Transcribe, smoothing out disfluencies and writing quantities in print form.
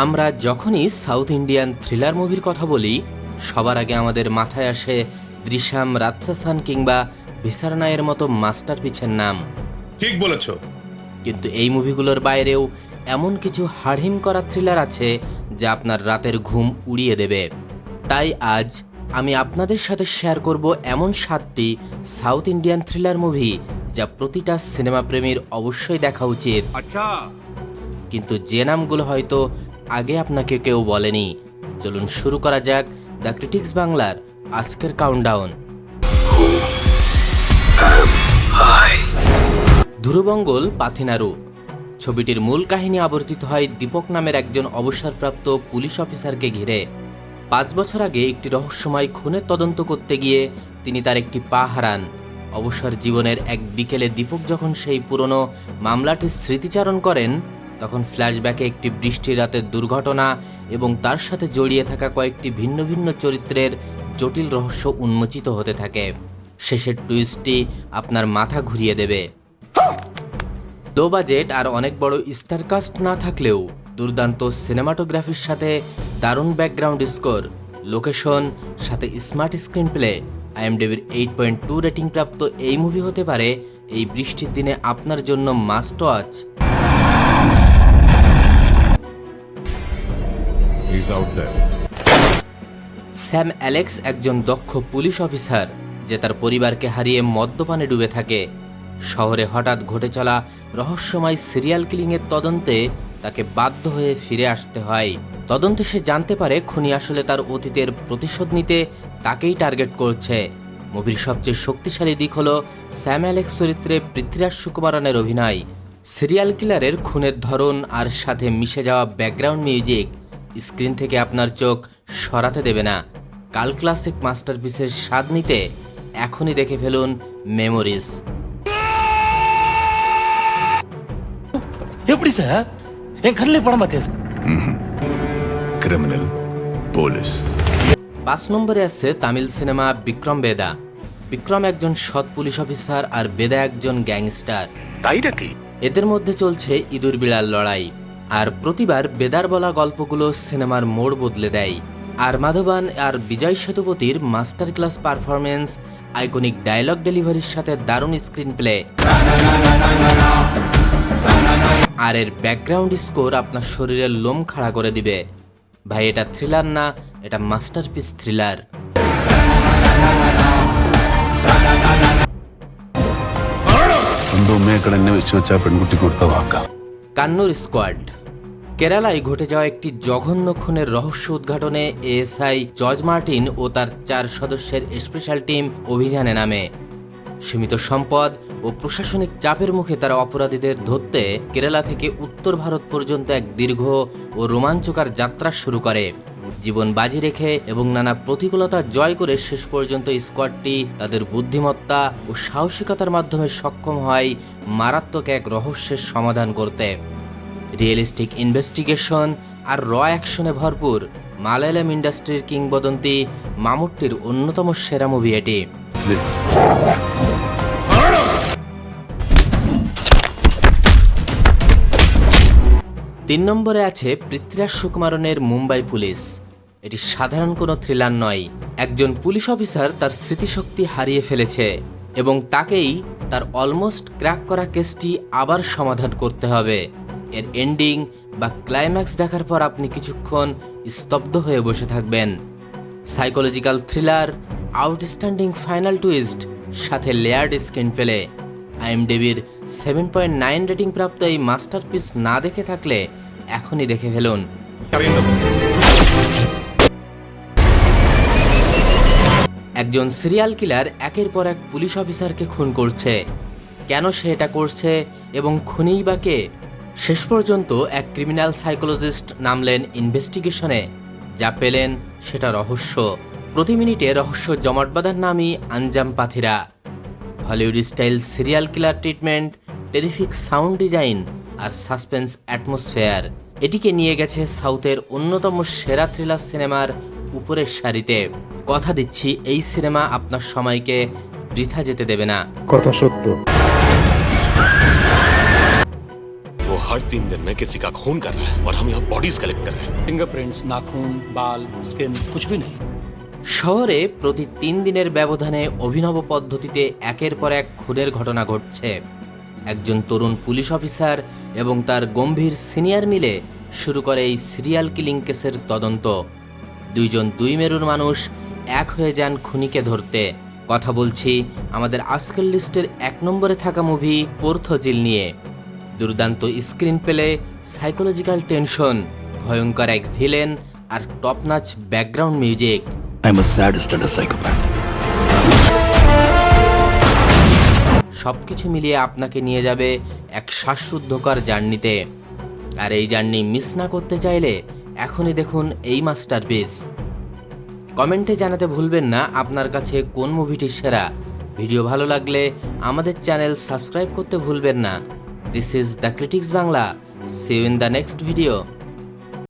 আমরা যখনই south Indian thriller মুভির কথা বলি সবার আগে আমাদের মাথায় আসে দৃশ্যাম, রাতসাসান কিংবা ভিসারনায়ের মতো মাস্টারপিসের নাম। ঠিক বলেছো। কিন্তু এই মুভিগুলোর বাইরেও এমন কিছু হাড়হিম করা থ্রিলার আছে যা আপনার রাতের ঘুম উড়িয়ে দেবে। তাই আজ আমি আপনাদের সাথে শেয়ার করব এমন 7টি সাউথ ইন্ডিয়ান থ্রিলার মুভি যা প্রতিটা সিনেমা প্রেমীর অবশ্যই দেখা উচিত। আচ্ছা, কিন্তু যে নামগুলো হয়তো আগে আপনাকে কেউ বলেনি। চলুন শুরু করা যাক দ্য ক্রিটিক্স বাংলার আজকের কাউন্টডাউন। ধুরবঙ্গল পাথিনারু ছবিটির মূল কাহিনী আবর্তিত হয় দীপক নামের একজন অবসরপ্রাপ্ত পুলিশ অফিসারকে ঘিরে। 5 বছর আগে একটি রহস্যময় খুনের তদন্ত করতে গিয়ে তিনি তার একটি পা হারান। অবসর জীবনের এক বিকেলে দীপক যখন সেই পুরনো মামলাটির স্মৃতিচারণ করেন তখন ফ্ল্যাশব্যাকে একটি বৃষ্টির রাতের দুর্ঘটনা এবং তার সাথে জড়িয়ে থাকা কয়েকটি ভিন্ন ভিন্ন চরিত্রের জটিল রহস্য উন্মোচিত হতে থাকে। শেষের টুইস্টটি আপনার মাথা ঘুরিয়ে দেবে। লো বাজেট আর অনেক বড় স্টারকাস্ট না থাকলেও দুর্দান্ত সিনেমাটোগ্রাফির সাথে দারুণ ব্যাকগ্রাউন্ড স্কোর, লোকেশন সাথে স্মার্ট স্ক্রিন প্লে, IMDb'র 8.2 রেটিং প্রাপ্ত এই মুভি হতে পারে এই বৃষ্টির দিনে আপনার জন্য মাস্ট ওয়াচ। স্যাম অ্যালেক্স একজন দক্ষ পুলিশ অফিসার যে তার পরিবারকে হারিয়ে মদ্যপানে ডুবে থাকে। শহরে হঠাৎ ঘটে চলা রহস্যময় সিরিয়াল কিলিংয়ের তদন্তে তাকে বাধ্য হয়ে ফিরে আসতে হয়। তদন্তে সে জানতে পারে খুনি আসলে তার অতীতের প্রতিশোধ নিতে তাকেই টার্গেট করছে। মুভির সবচেয়ে শক্তিশালী দিক হলো স্যাম অ্যালেক্স চরিত্রে পৃথ্বীরাজ সুকুমারনের অভিনয়। সিরিয়াল কিলারের খুনের ধরন আর সাথে মিশে যাওয়া ব্যাকগ্রাউন্ড মিউজিক স্ক্রিন থেকে আপনার চোখ সরাতে দেবে না। কাল ক্লাসিক মাস্টারপিসের স্বাদ নিতে এখনই দেখে ফেলুন মেমোরিজ। எப்படி சார் என் கண்ணிலே படம் பார்த்தியா சார்? Criminal police. 5 নম্বরে আছে তামিল সিনেমা বিক্রম বেদা। বিক্রম একজন সৎ পুলিশ অফিসার আর বেদা একজন গ্যাংস্টার। তাই নাকি? এদের মধ্যে চলছে ইঁদুর বিড়াল লড়াই, আর প্রতিবার বেদার বলা গল্পগুলো সিনেমার মোড় বদলে দেয়। আর মাধবান আর বিজয় সেতুপতির master class performance, iconic dialogue ডেলিভারির সাথে দারুণ স্ক্রিন প্লে আর এর ব্যাকগ্রাউন্ড স্কোর আপনার শরীরের লোম খাড়া করে দিবে। ভাই, এটা থ্রিলার না, এটা মাস্টারপিস থ্রিলার। কান্নুর স্কোয়াড। কেরালায় ঘটে যাওয়া একটি জঘন্য খুনের রহস্য উদ্ঘাটনে ASI জর্জ মার্টিন ও তার 4 সদস্যের স্পেশাল টিম অভিযানে নামে। সীমিত সম্পদ ও প্রশাসনিক চাপের মুখে তারা অপরাধীদের ধরতে কেরালা থেকে উত্তর ভারত পর্যন্ত এক দীর্ঘ ও রোমাঞ্চকর যাত্রা শুরু করে। জীবন বাজি রেখে এবং নানা প্রতিকূলতা জয় করে শেষ পর্যন্ত স্কোয়াডটি তাদের বুদ্ধিমত্তা ও সাহসিকতার মাধ্যমে সক্ষম হয় মারাত্মক এক রহস্যের সমাধান করতে। রিয়েলিস্টিক ইনভেস্টিগেশন আর র অ্যাকশনে ভরপুর মালায়ালাম ইন্ডাস্ট্রির কিংবদন্তি মামুট্টির অন্যতম সেরা মুভি এটি। 3 নম্বরে আছে পৃথ্বীরাজ সুকুমারনের মুম্বাই পুলিশ। এটি সাধারণ কোনো থ্রিলার নয়। একজন পুলিশ অফিসার তার স্মৃতিশক্তি হারিয়ে ফেলেছে এবং তাকেই তার অলমোস্ট ক্র্যাক করা কেসটি আবার সমাধান করতে হবে। এর এন্ডিং বা ক্লাইম্যাক্স দেখার পর আপনি কিছুক্ষণ স্তব্ধ হয়ে বসে থাকবেন। Psychological thriller, outstanding final twist সাথে লেয়ার্ড স্ক্রিন প্লে। IMDb'র 7.9 রেটিং প্রাপ্ত এই মাস্টারপিস না দেখে থাকলে এখনই দেখে ফেলুন। একজন সিরিয়াল কিলার একের পর এক পুলিশ অফিসারকে খুন করছে। কেন সে এটা করছে এবং খুনিই বা কে? শেষ পর্যন্ত এক ক্রিমিনাল সাইকোলজিস্ট নামলেন ইনভেস্টিগেশনে। যা পেলেন সেটা রহস্য। প্রতি মিনিটে রহস্য জমাট বাঁধার নামই Anjaam Pathiraa. Hollywood style serial killer treatment, terrific sound design আর সাসপেন্স অ্যাটমসফেয়ার এটিকে নিয়ে গেছে সাউথের অন্যতম সেরা থ্রিলার সিনেমার উপরের সারিতে। কথা দিচ্ছি এই সিনেমা আপনার সময়কে বৃথা যেতে দেবে না। কথা সত্য। हर 3 दिन में किसी का खून कर रहा है और हम यहाँ बॉडीज कलेक्ट कर रहे हैं। फिंगरप्रिंट्स, नाखून, बाल, स्किन, कुछ भी नहीं। শহরে প্রতি 3 দিনের ব্যবধানে অভিনব পদ্ধতিতে একের পর এক খুনের ঘটনা ঘটছে। একজন তরুণ পুলিশ অফিসার এবং তার গম্ভীর সিনিয়র মিলে শুরু করে এই সিরিয়াল কিলিং কেসের তদন্ত। দুই মেরুর মানুষ এক হয়ে যান খুনিকে ধরতে। কথা বলছি আমাদের আজকের লিস্টের 1 নম্বরে থাকা মুভি পোর্থোজিল নিয়ে। দুর্দান্ত স্ক্রিন প্লে, সাইকোলজিক্যাল টেনশন, ভয়ঙ্কর এক ভিলেন আর top notch background music. I'm a sadist and a psychopath. সবকিছু মিলিয়ে আপনাকে নিয়ে যাবে এক শ্বাসরুদ্ধকর জার্নিতে। আর এই জার্নি মিস না করতে চাইলে এখনই দেখুন এই মাস্টারপিস। কমেন্টে জানাতে ভুলবেন না আপনার কাছে কোন মুভিটি সেরা। ভিডিও ভালো লাগলে আমাদের চ্যানেল সাবস্ক্রাইব করতে ভুলবেন না। This is the critics Bangla. See you in the next video.